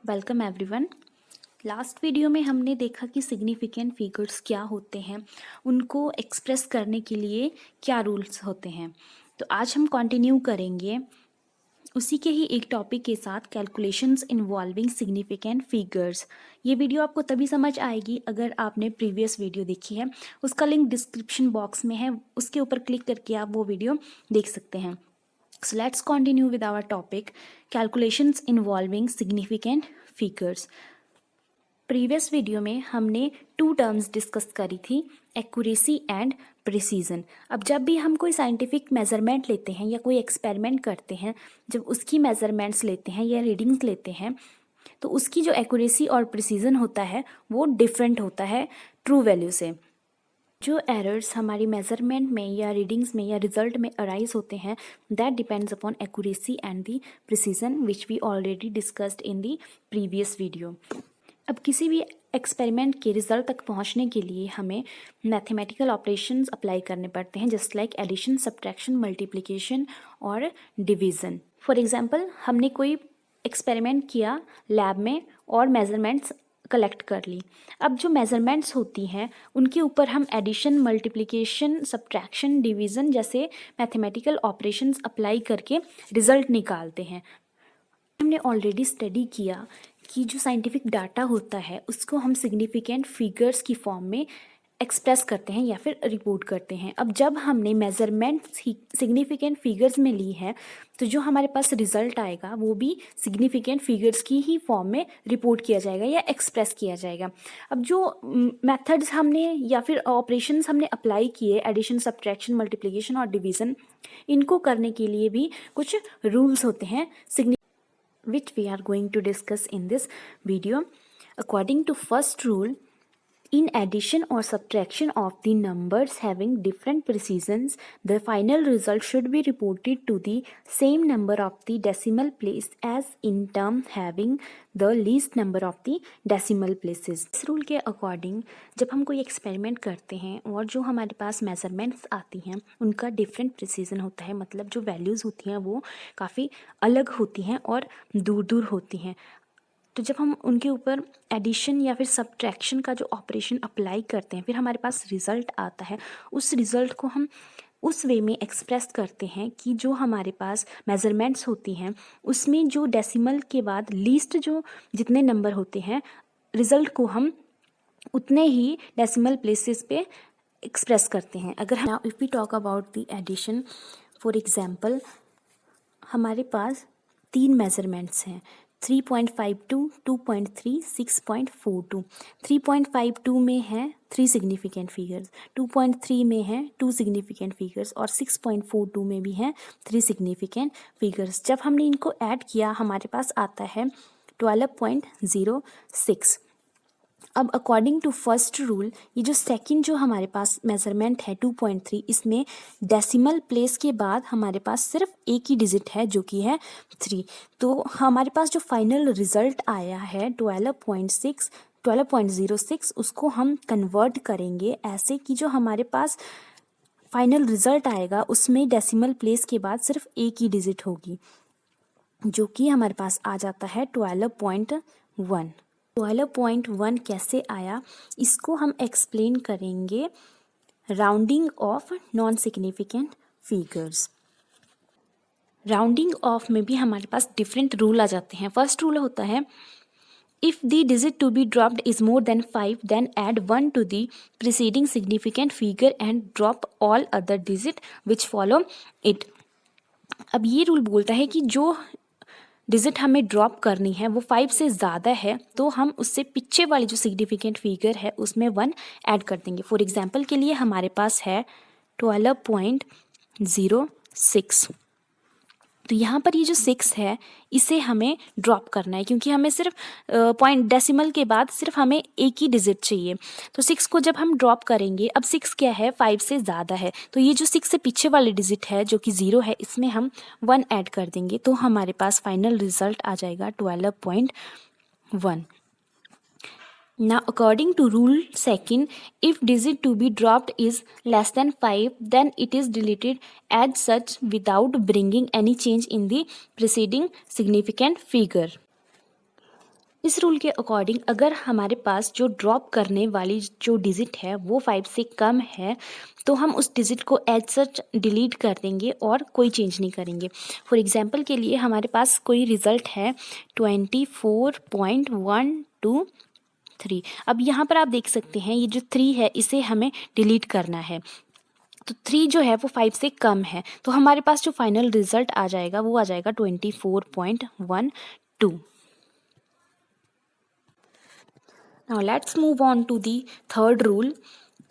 Welcome everyone. Last video में हमने देखा कि सिग्निफिकेंट फिगर्स क्या होते हैं, उनको एक्सप्रेस करने के लिए क्या रूल्स होते हैं। तो आज हम कंटिन्यू करेंगे उसी के ही एक टॉपिक के साथ, कैलकुलेशंस इन्वॉल्विंग सिग्निफिकेंट फिगर्स। ये वीडियो आपको तभी समझ आएगी अगर आपने प्रीवियस वीडियो देखी है। उसका लिंक डिस्क्रिप्शन बॉक्स में है, उसके ऊपर क्लिक करके आप वो वीडियो देख सकते हैं। So let's continue with our topic, calculations involving significant figures. Previous video में हमने टू टर्म्स डिस्कस करी थी, एक्यूरेसी एंड प्रिसीजन। अब जब भी हम कोई साइंटिफिक मेजरमेंट लेते हैं या कोई एक्सपेरिमेंट करते हैं, जब उसकी मेजरमेंट्स लेते हैं या रीडिंग्स लेते हैं, तो उसकी जो एक्यूरेसी और प्रिसीजन होता है वो डिफरेंट होता है ट्रू वैल्यू से। जो एरर्स हमारी मेजरमेंट में या रीडिंग्स में या रिजल्ट में अराइज होते हैं, that depends upon accuracy and the precision, which we already discussed in the previous video. अब किसी भी एक्सपेरिमेंट के रिजल्ट तक पहुंचने के लिए हमें मैथमेटिकल ऑपरेशंस अप्लाई करने पड़ते हैं, just like addition, subtraction, multiplication और डिवीज़न। फॉर एग्जांपल, हमने कोई एक्सपेरिमेंट किया लैब में और मेजरमेंट्स कलेक्ट कर ली। अब जो मेजरमेंट्स होती हैं उनके ऊपर हम एडिशन, मल्टीप्लिकेशन, सब्ट्रैक्शन, डिवीज़न जैसे मैथमेटिकल ऑपरेशंस अप्लाई करके रिजल्ट निकालते हैं। हमने ऑलरेडी स्टडी किया कि जो साइंटिफिक डाटा होता है उसको हम सिग्निफिकेंट फिगर्स की फॉर्म में एक्सप्रेस करते हैं या फिर रिपोर्ट करते हैं। अब जब हमने मेजरमेंट्स ही सिग्निफिकेंट फिगर्स में ली है, तो जो हमारे पास रिजल्ट आएगा वो भी सिग्निफिकेंट फिगर्स की ही फॉर्म में रिपोर्ट किया जाएगा या एक्सप्रेस किया जाएगा। अब जो मेथड्स हमने या फिर ऑपरेशंस हमने अप्लाई किए, एडिशन, सब्ट्रैक्शन, मल्टीप्लिकेशन और डिवीज़न, इनको करने के लिए भी कुछ रूल्स होते हैं which we are going to discuss in this video. According to first rule, in addition or subtraction of the numbers having different precisions, the final result should be reported to the same number of the decimal place as in term having the least number of the decimal places. इस rule के according जब हम कोई experiment करते हैं और जो हमारे पास मेजरमेंट्स आती हैं उनका डिफरेंट प्रिसीजन होता है, मतलब जो वैल्यूज़ होती हैं वो काफ़ी अलग होती हैं और दूर दूर होती हैं। तो जब हम उनके ऊपर एडिशन या फिर सब्ट्रैक्शन का जो ऑपरेशन अप्लाई करते हैं, फिर हमारे पास रिज़ल्ट आता है, उस रिज़ल्ट को हम उस वे में एक्सप्रेस करते हैं कि जो हमारे पास मेजरमेंट्स होती हैं उसमें जो डेसिमल के बाद लीस्ट जो जितने नंबर होते हैं, रिज़ल्ट को हम उतने ही डेसिमल प्लेसेस पे एक्सप्रेस करते हैं। अगर हम if we talk about the addition, for example, हमारे पास 3 मेजरमेंट्स हैं, 3.52, 2.3, 6.42। 3.52 में है 3 सिग्निफिकेंट फिगर्स, 2.3 में है 2 सिग्निफिकेंट फिगर्स और 6.42 में भी हैं 3 सिग्निफिकेंट फिगर्स। जब हमने इनको ऐड किया हमारे पास आता है 12.06। अब अकॉर्डिंग टू फर्स्ट रूल, ये जो सेकंड जो हमारे पास मेजरमेंट है 2.3, इसमें डेसिमल प्लेस के बाद हमारे पास सिर्फ एक ही डिजिट है जो कि है 3। तो हमारे पास जो फाइनल रिजल्ट आया है 12.06, उसको हम कन्वर्ट करेंगे ऐसे कि जो हमारे पास फाइनल रिजल्ट आएगा उसमें डेसिमल प्लेस के बाद सिर्फ एक ही डिजिट होगी, जो कि हमारे पास आ जाता है 12.1। 12.1 कैसे आया, इसको हम एक्सप्लेन करेंगे rounding off non significant figures. Rounding off में भी हमारे पास डिफरेंट रूल आ जाते हैं। फर्स्ट रूल होता है, if the digit to be dropped is more than 5, then add 1 to the preceding significant figure and drop all other digit which follow it. अब ये rule बोलता है कि जो डिजिट हमें ड्रॉप करनी है वो 5 से ज़्यादा है तो हम उससे पीछे वाली जो सिग्निफिकेंट फिगर है उसमें 1 ऐड कर देंगे। फॉर एग्जांपल के लिए हमारे पास है 12.06, तो यहाँ पर ये जो 6 है इसे हमें ड्रॉप करना है, क्योंकि हमें सिर्फ पॉइंट डेसिमल के बाद सिर्फ हमें एक ही डिजिट चाहिए। तो 6 को जब हम ड्रॉप करेंगे, अब 6 क्या है, 5 से ज़्यादा है, तो ये जो 6 से पीछे वाले डिजिट है जो कि 0 है, इसमें हम 1 ऐड कर देंगे, तो हमारे पास फाइनल रिजल्ट आ जाएगा 12.1। Now, according to rule second, if digit to be dropped is less than 5, then it is deleted as such without bringing any change in the preceding significant figure. इस rule के according अगर हमारे पास जो drop करने वाली जो digit है वो 5 से कम है तो हम उस डिजिट को एज सच डिलीट कर देंगे और कोई चेंज नहीं करेंगे। फॉर एग्जांपल के लिए हमारे पास कोई रिज़ल्ट है 24.123। अब यहाँ पर आप देख सकते हैं ये जो 3 है इसे हमें डिलीट करना है, तो 3 जो है वो 5 से कम है, तो हमारे पास जो फाइनल रिजल्ट आ जाएगा वो आ जाएगा 24.12। Now let's move on to the third rule.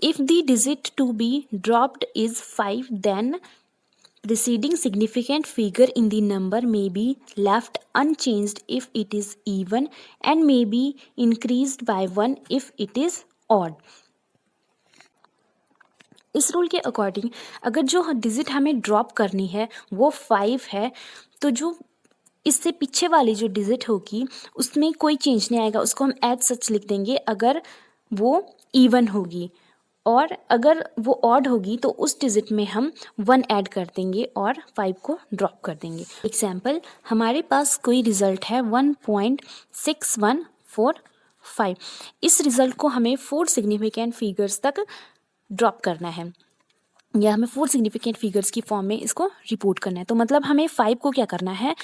If the digit to be dropped is 5, then preceding significant figure in the number may be left unchanged if it is even and may be increased by 1 if it is odd. इस rule के according अगर जो digit हमें drop करनी है वो 5 है तो जो इससे पीछे वाली जो डिजिट होगी उसमें कोई चेंज नहीं आएगा, उसको हम एज सच लिख देंगे अगर वो इवन होगी, और अगर वो ऑड होगी तो उस डिजिट में हम 1 ऐड कर देंगे और 5 को ड्रॉप कर देंगे। एग्जाम्पल, हमारे पास कोई रिजल्ट है 1.6145। इस रिजल्ट को हमें 4 सिग्निफिकेंट फिगर्स तक ड्रॉप करना है, या हमें 4 सिग्निफिकेंट फिगर्स की फॉर्म में इसको रिपोर्ट करना है। तो मतलब हमें 5 को क्या करना है,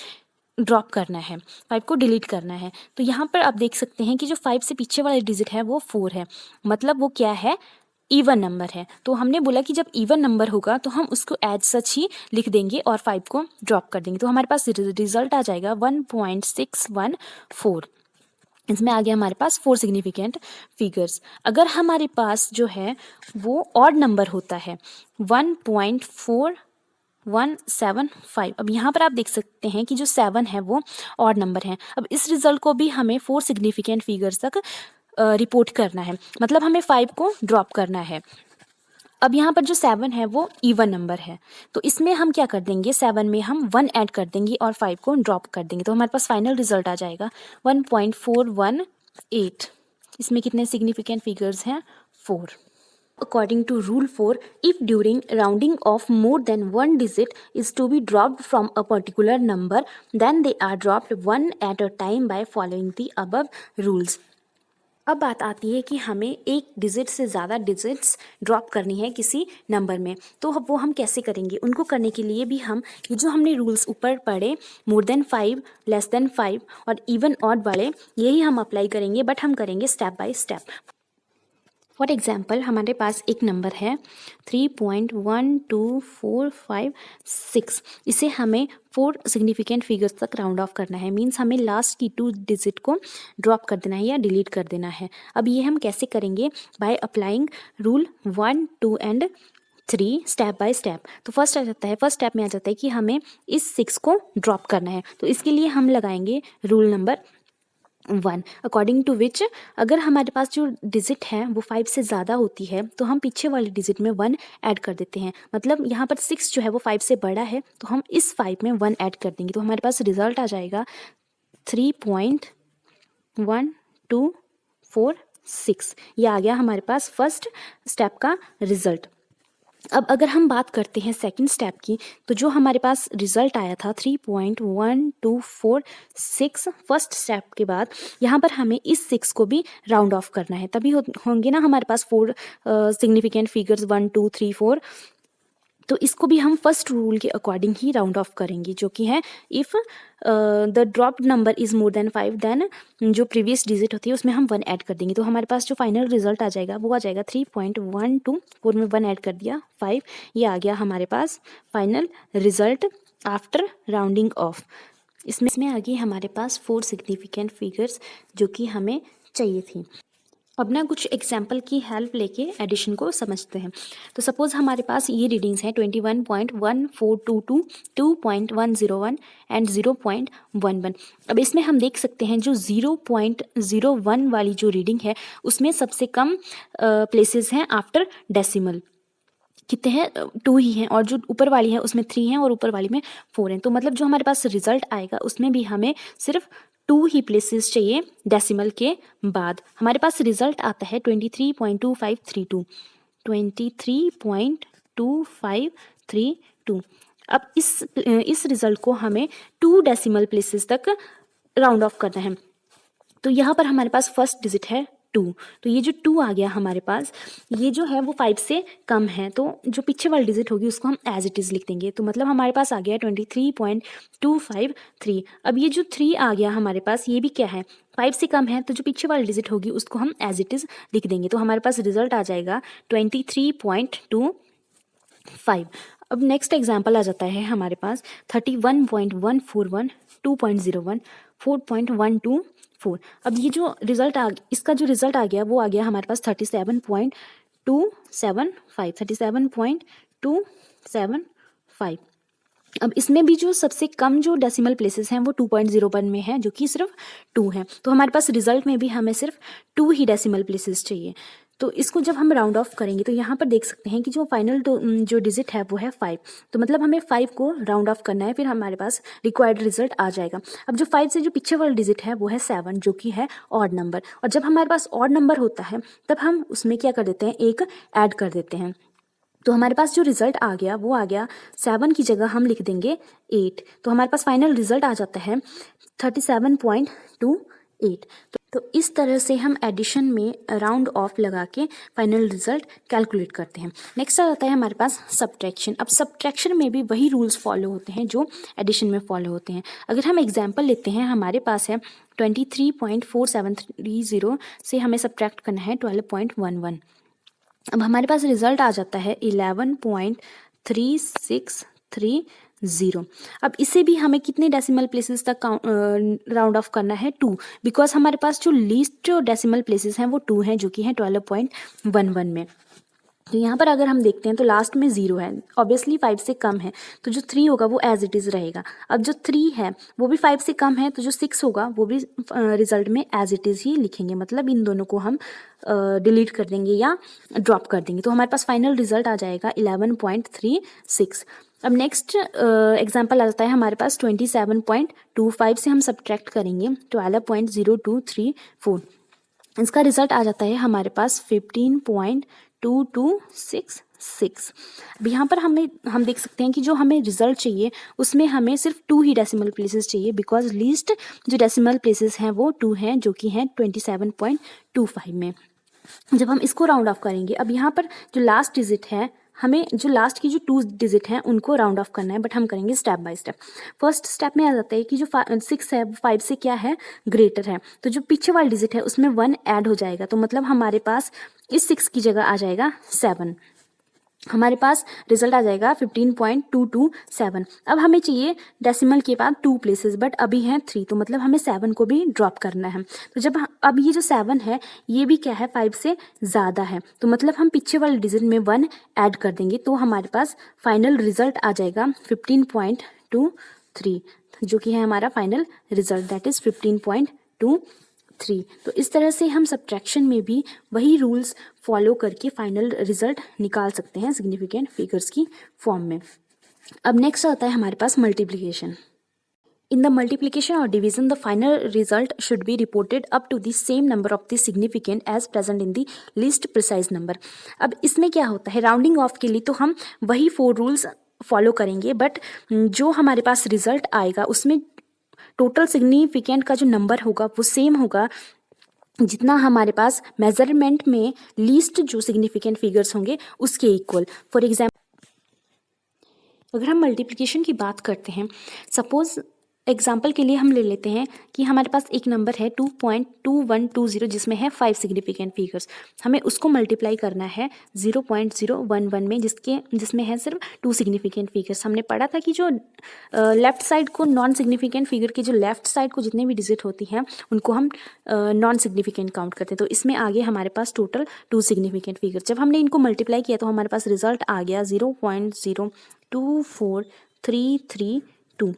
ड्रॉप करना है, 5 को डिलीट करना है। तो यहाँ पर आप देख सकते हैं कि जो 5 से पीछे वाला डिजिट है वो 4 है, मतलब वो क्या है, इवन नंबर है। तो हमने बोला कि जब इवन नंबर होगा तो हम उसको एज सच ही लिख देंगे और 5 को ड्रॉप कर देंगे। तो हमारे पास रिजल्ट आ जाएगा 1.614। इसमें आ गया हमारे पास 4 सिग्निफिकेंट फिगर्स। अगर हमारे पास जो है वो ऑड नंबर होता है 1.4175, अब यहाँ पर आप देख सकते हैं कि जो 7 है वो ऑड नंबर है। अब इस रिजल्ट को भी हमें 4 सिग्निफिकेंट फिगर्स तक रिपोर्ट करना है, मतलब हमें 5 को ड्रॉप करना है। अब यहाँ पर जो 7 है वो इवन नंबर है, तो इसमें हम क्या कर देंगे, 7 में हम 1 ऐड कर देंगे और 5 को ड्रॉप कर देंगे। तो हमारे पास फाइनल रिजल्ट आ जाएगा 1.418। इसमें कितने सिग्निफिकेंट फिगर्स हैं, 4। According to Rule 4, if during rounding off more than one digit is to be dropped from a particular number, then they are dropped one at a time by following the above rules. अब बात आती है कि हमें एक digit से ज़्यादा digits drop करनी है किसी नंबर में, तो वो हम कैसे करेंगे। उनको करने के लिए भी हम ये जो हमने रूल्स ऊपर पढ़े, मोर देन 5, लेस देन 5 और इवन ऑड वाले, यही हम अप्लाई करेंगे, बट हम करेंगे step by step. For example, हमारे पास एक नंबर है 3.12456। इसे हमें 4 सिग्निफिकेंट फिगर्स तक राउंड ऑफ करना है, मीन्स हमें लास्ट की 2 डिजिट को ड्रॉप कर देना है या डिलीट कर देना है। अब ये हम कैसे करेंगे, by applying rule 1, 2 and 3 step by step. तो फर्स्ट स्टेप में आ जाता है कि हमें इस 6 को ड्रॉप करना है, तो इसके लिए हम लगाएंगे रूल नंबर 1, अकॉर्डिंग टू विच अगर हमारे पास जो डिजिट है वो 5 से ज़्यादा होती है तो हम पीछे वाले डिजिट में 1 ऐड कर देते हैं। मतलब यहाँ पर 6 जो है वो 5 से बड़ा है तो हम इस 5 में 1 ऐड कर देंगे, तो हमारे पास रिजल्ट आ जाएगा 3.1246। ये आ गया हमारे पास फर्स्ट स्टेप का रिजल्ट। अब अगर हम बात करते हैं सेकंड स्टेप की, तो जो हमारे पास रिजल्ट आया था 3.1246 फर्स्ट स्टेप के बाद, यहाँ पर हमें इस 6 को भी राउंड ऑफ करना है, तभी होंगे ना हमारे पास 4 सिग्निफिकेंट फिगर्स 1, 2, 3, 4। तो इसको भी हम फर्स्ट रूल के अकॉर्डिंग ही राउंड ऑफ करेंगे, जो कि है if the drop number is more than 5, then जो प्रीवियस डिजिट होती है उसमें हम 1 ऐड कर देंगे। तो हमारे पास जो फाइनल रिजल्ट आ जाएगा वो आ जाएगा 3.124 में 1 ऐड कर दिया 5, ये आ गया हमारे पास final result after rounding off. इसमें आ गई हमारे पास 4 सिग्निफिकेंट फिगर्स जो कि हमें चाहिए थी। अब ना कुछ एग्जाम्पल की हेल्प लेके एडिशन को समझते हैं। तो सपोज़ हमारे पास ये रीडिंग्स हैं 21.1422, 2.101 एंड 0.11। अब इसमें हम देख सकते हैं जो 0.01 वाली जो रीडिंग है उसमें सबसे कम प्लेसेस हैं आफ्टर डेसिमल, कितने हैं, 2 ही हैं, और जो ऊपर वाली है उसमें 3 हैं और ऊपर वाली में 4 हैं। तो मतलब जो हमारे पास रिजल्ट आएगा उसमें भी हमें सिर्फ 2 ही प्लेसेस चाहिए डेसिमल के बाद। हमारे पास रिजल्ट आता है 23.2532, 23.2532। अब इस रिजल्ट को हमें 2 डेसिमल प्लेसेस तक राउंड ऑफ करना है। तो यहाँ पर हमारे पास फर्स्ट डिजिट है 2, तो ये जो 2 आ गया हमारे पास, ये जो है वो 5 से कम है, तो जो पीछे वाली डिजिट होगी उसको हम एज इट इज़ लिख देंगे। तो मतलब हमारे पास आ गया 23.253। अब ये जो 3 आ गया हमारे पास, ये भी क्या है, 5 से कम है, तो जो पीछे वाली डिजिट होगी उसको हम एज इट इज़ लिख देंगे। तो हमारे पास रिजल्ट आ जाएगा 23.25। अब नेक्स्ट एग्जाम्पल आ जाता है हमारे पास 31.141, 2.01, 4.124। अब ये जो रिजल्ट इसका जो रिजल्ट आ गया वो आ गया हमारे पास 37.275। अब इसमें भी जो सबसे कम जो डेसिमल प्लेसेस हैं वो 2.01 में है, जो कि सिर्फ 2 है। तो हमारे पास रिजल्ट में भी हमें सिर्फ 2 ही डेसिमल प्लेसेस चाहिए। तो इसको जब हम राउंड ऑफ करेंगे तो यहाँ पर देख सकते हैं कि जो फाइनल जो डिजिट है वो है 5। तो मतलब हमें 5 को राउंड ऑफ करना है, फिर हमारे पास रिक्वायर्ड रिजल्ट आ जाएगा। अब जो 5 से जो पीछे वाला डिजिट है वो है 7, जो कि है ऑड नंबर। और जब हमारे पास ऑड नंबर होता है तब हम उसमें क्या कर देते हैं, एक ऐड कर देते हैं। तो हमारे पास जो रिजल्ट आ गया वो आ गया 7 की जगह हम लिख देंगे 8। तो हमारे पास फाइनल रिजल्ट आ जाता है 37.28। तो इस तरह से हम एडिशन में राउंड ऑफ लगा के फाइनल रिजल्ट कैलकुलेट करते हैं। नेक्स्ट आ जाता है हमारे पास सब्ट्रैक्शन। अब सब्ट्रैक्शन में भी वही रूल्स फॉलो होते हैं जो एडिशन में फॉलो होते हैं। अगर हम एग्जांपल लेते हैं, हमारे पास है 23.4730 से हमें सब्ट्रैक्ट करना है 12.11। अब हमारे पास रिजल्ट आ जाता है 11.3630। अब इसे भी हमें कितने डेसिमल प्लेसेस तक राउंड ऑफ करना है, 2, बिकॉज हमारे पास जो लीस्ट जो डेसिमल प्लेसेस हैं वो 2 हैं, जो कि हैं 12.11 में। तो यहाँ पर अगर हम देखते हैं तो लास्ट में 0 है, ऑब्वियसली 5 से कम है, तो जो 3 होगा वो एज इट इज़ रहेगा। अब जो 3 है वो भी 5 से कम है, तो जो 6 होगा वो भी रिजल्ट में एज इट इज़ ही लिखेंगे। मतलब इन दोनों को हम डिलीट कर देंगे या ड्रॉप कर देंगे। तो हमारे पास फाइनल रिजल्ट आ जाएगा 11.36। अब नेक्स्ट एग्जाम्पल आ जाता है हमारे पास 27.25 से हम सब्ट्रैक्ट करेंगे 12.0234। इसका रिजल्ट आ जाता है हमारे पास 15.2266। अब यहाँ पर हम देख सकते हैं कि जो हमें रिजल्ट चाहिए उसमें हमें सिर्फ 2 ही डेसिमल प्लेसेस चाहिए, बिकॉज लीस्ट जो डेसिमल प्लेसेस हैं वो 2 हैं, जो कि हैं 27.25 में। जब हम इसको राउंड ऑफ करेंगे, अब यहाँ पर जो लास्ट डिजिट है, हमें जो लास्ट की जो 2 डिजिट हैं उनको राउंड ऑफ करना है, बट हम करेंगे step by step. First step में आ जाता है कि जो 6 है वो 5 से क्या है, ग्रेटर है, तो जो पीछे वाला डिजिट है उसमें 1 ऐड हो जाएगा। तो मतलब हमारे पास इस 6 की जगह आ जाएगा 7। हमारे पास रिजल्ट आ जाएगा 15.227। अब हमें चाहिए डेसिमल के बाद 2 प्लेसेस, बट अभी हैं 3, तो मतलब हमें 7 को भी ड्रॉप करना है। तो जब अब ये जो 7 है ये भी क्या है, 5 से ज़्यादा है, तो मतलब हम पीछे वाले डिजिट में 1 ऐड कर देंगे। तो हमारे पास फाइनल रिजल्ट आ जाएगा 15.23, जो कि है हमारा फाइनल रिजल्ट, दैट इज़ 15.23। तो इस तरह से हम सब्ट्रैक्शन में भी वही रूल्स फॉलो करके फाइनल रिजल्ट निकाल सकते हैं सिग्निफिकेंट फिगर्स की फॉर्म में। अब नेक्स्ट आता है हमारे पास multiplication. In the multiplication or division, the final result should be reported up to the same number of the significant as present in the least precise number. अब इसमें क्या होता है, राउंडिंग ऑफ के लिए तो हम वही 4 रूल्स फॉलो करेंगे, बट जो हमारे पास रिजल्ट आएगा उसमें टोटल सिग्निफिकेंट का जो नंबर होगा वो सेम होगा जितना हमारे पास मेजरमेंट में लीस्ट जो सिग्निफिकेंट फिगर्स होंगे उसके इक्वल। फॉर एग्जाम्पल अगर हम मल्टीप्लिकेशन की बात करते हैं, सपोज एग्जाम्पल के लिए हम ले लेते हैं कि हमारे पास एक नंबर है 2.2120 जिसमें है 5 सिग्निफिकेंट फिगर्स। हमें उसको मल्टीप्लाई करना है 0.011 में जिसमें है सिर्फ 2 सिग्निफिकेंट फिगर्स। हमने पढ़ा था कि जो लेफ्ट साइड को नॉन सिग्निफिकेंट फिगर की जो लेफ्ट साइड को जितने भी डिजिट होती हैं उनको हम नॉन सिग्निफिकेंट काउंट करते हैं। तो इसमें आगे हमारे पास टोटल 2 सिग्निफिकेंट फिगर। जब हमने इनको मल्टीप्लाई किया तो हमारे पास रिजल्ट आ गया 0.024332।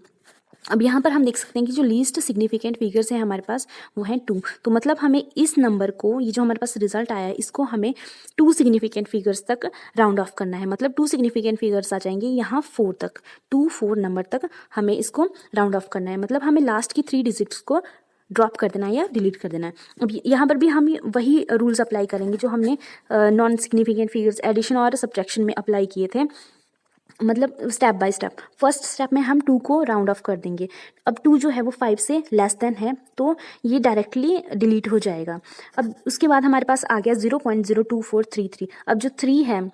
अब यहाँ पर हम देख सकते हैं कि जो लीस्ट सिग्निफिकेंट फिगर्स हैं हमारे पास वो हैं 2। तो मतलब हमें इस नंबर को, ये जो हमारे पास रिजल्ट आया है, इसको हमें 2 सिग्निफिकेंट फिगर्स तक राउंड ऑफ करना है। मतलब 2 सिग्निफिकेंट फिगर्स आ जाएंगे यहाँ 4 तक, 4 नंबर तक हमें इसको राउंड ऑफ करना है। मतलब हमें लास्ट की 3 डिजिट्स को ड्रॉप कर देना है या डिलीट कर देना है। अब यहाँ पर भी हम वही रूल्स अप्लाई करेंगे जो हमने नॉन सिग्निफिकेंट फिगर्स एडिशन और सब्ट्रैक्शन में अप्लाई किए थे। मतलब step by step. First step में हम 2 को राउंड ऑफ कर देंगे। अब 2 जो है वो 5 से लेस देन है, तो ये डायरेक्टली डिलीट हो जाएगा। अब उसके बाद हमारे पास आ गया 0.02433। अब जो 3 है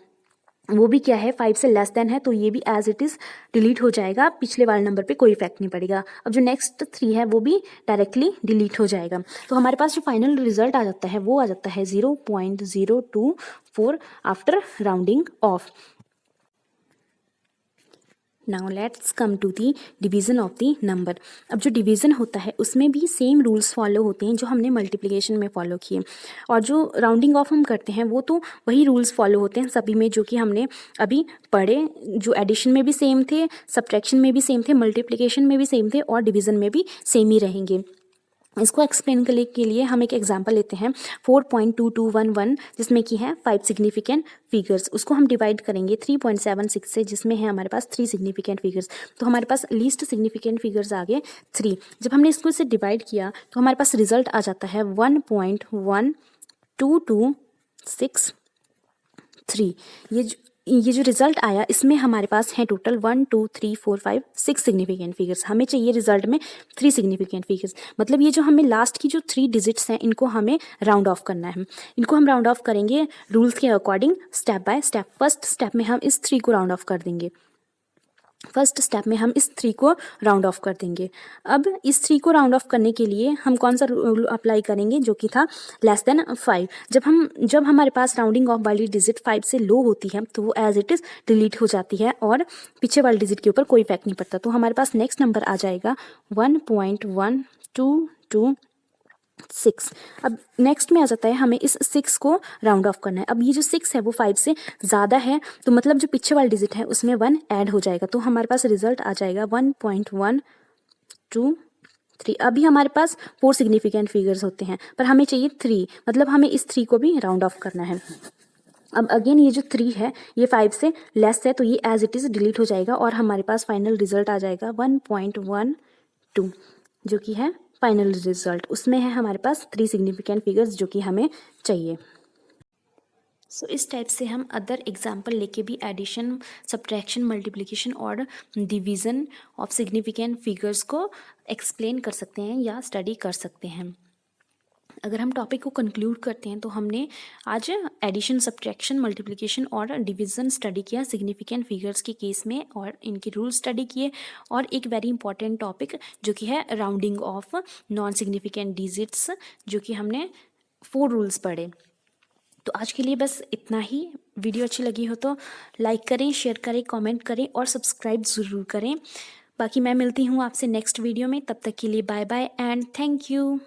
वो भी क्या है, 5 से लेस देन है, तो ये भी एज इट इज़ डिलीट हो जाएगा, पिछले वाले नंबर पे कोई इफेक्ट नहीं पड़ेगा। अब जो नेक्स्ट 3 है वो भी डायरेक्टली डिलीट हो जाएगा। तो हमारे पास जो फाइनल रिजल्ट आ जाता है वो आ जाता है 0.024 after rounding off. Now let's come to the division of the number. अब जो डिवीज़न होता है उसमें भी सेम रूल्स फॉलो होते हैं जो हमने मल्टीप्लिकेशन में फॉलो किए, और जो राउंडिंग ऑफ हम करते हैं वो तो वही रूल्स फॉलो होते हैं सभी में जो कि हमने अभी पढ़े। जो एडिशन में भी सेम थे, सब्ट्रैक्शन में भी सेम थे, मल्टीप्लिकेशन में भी सेम थे, और डिवीज़न में भी सेम ही रहेंगे। इसको एक्सप्लेन करने के लिए हम एक एग्जांपल लेते हैं 4.2211, जिसमें कि है 5 सिग्निफिकेंट फिगर्स। उसको हम डिवाइड करेंगे 3.76 से, जिसमें है हमारे पास 3 सिग्निफिकेंट फिगर्स। तो हमारे पास लीस्ट सिग्निफिकेंट फिगर्स आ गए 3। जब हमने इसको इससे डिवाइड किया तो हमारे पास रिजल्ट आ जाता है 1.1226 ये जो रिजल्ट आया इसमें हमारे पास है टोटल 1 2 3 4 5 6 सिग्निफिकेंट फिगर्स। हमें चाहिए रिजल्ट में 3 सिग्निफिकेंट फिगर्स। मतलब ये जो हमें लास्ट की जो 3 डिजिट्स हैं इनको हमें राउंड ऑफ करना है। इनको हम राउंड ऑफ करेंगे रूल्स के according, step by step. First step में हम इस 3 को राउंड ऑफ कर देंगे। फर्स्ट स्टेप में हम इस 3 को राउंड ऑफ कर देंगे। अब इस 3 को राउंड ऑफ करने के लिए हम कौन सा रूल अप्लाई करेंगे, जो कि था लेस देन 5। जब हमारे पास राउंडिंग ऑफ वाली डिजिट 5 से लो होती है तो वो एज इट इज़ डिलीट हो जाती है और पीछे वाली डिजिट के ऊपर कोई इफेक्ट नहीं पड़ता। तो हमारे पास नेक्स्ट नंबर आ जाएगा 1.1226। अब नेक्स्ट में आ जाता है हमें इस 6 को राउंड ऑफ करना है। अब ये जो 6 है वो 5 से ज़्यादा है, तो मतलब जो पीछे वाली डिजिट है उसमें 1 ऐड हो जाएगा। तो हमारे पास रिजल्ट आ जाएगा 1.123। अभी हमारे पास 4 सिग्निफिकेंट फिगर्स होते हैं, पर हमें चाहिए 3, मतलब हमें इस 3 को भी राउंड ऑफ करना है। अब अगेन ये जो 3 है ये 5 से लेस है, तो ये एज इट इज़ डिलीट हो जाएगा और हमारे पास फाइनल रिजल्ट आ जाएगा 1.12, जो कि है फाइनल रिजल्ट। उसमें है हमारे पास 3 सिग्निफिकेंट फिगर्स जो कि हमें चाहिए। सो इस टाइप से हम अदर एग्जाम्पल लेके भी एडिशन, सब्ट्रैक्शन, मल्टीप्लिकेशन और डिवीज़न ऑफ सिग्निफिकेंट फिगर्स को एक्सप्लेन कर सकते हैं या स्टडी कर सकते हैं। अगर हम टॉपिक को कंक्लूड करते हैं तो हमने आज एडिशन, सब्ट्रैक्शन, मल्टीप्लिकेशन और डिवीज़न स्टडी किया सिग्निफिकेंट फिगर्स के केस में, और इनके रूल स्टडी किए, और एक वेरी इंपॉर्टेंट टॉपिक जो कि है rounding off non significant digits, जो कि हमने 4 रूल्स पढ़े। तो आज के लिए बस इतना ही। वीडियो अच्छी लगी हो तो लाइक करें, शेयर करें, कमेंट करें और सब्सक्राइब ज़रूर करें। बाकी मैं मिलती हूँ आपसे नेक्स्ट वीडियो में। तब तक के लिए bye bye and thank you.